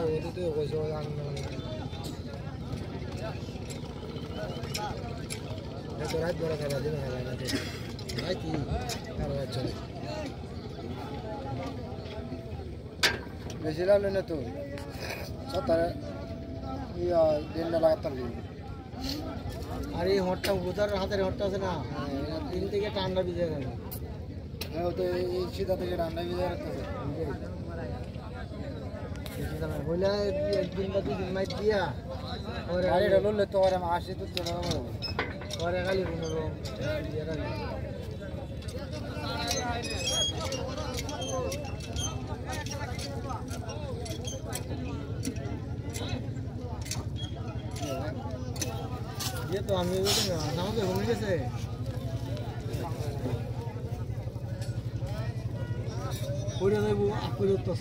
ওটা তো কইছো এত রাত বড় খাবার দিন খাবার না ভাই কি আর আচ্ছা বেশি লাগলো না তো সত্তর ইয়া দিনটা লাগাতার আর এই হটটা উদার হাতের হটটা আছে না তিন থেকে ঠান্ডা ভিজে গেল হ্যাঁ তো এই সিধা থেকে ঠান্ডা ভিজে রাখতেছে বলে একদিন বা দুদিন মাইট দিয়া গাড়িটা লড়লে তো আর আসে তো পরে খালি পনেরো ये तो हम नाम पे घूमने से पूरे वो आपको जो तो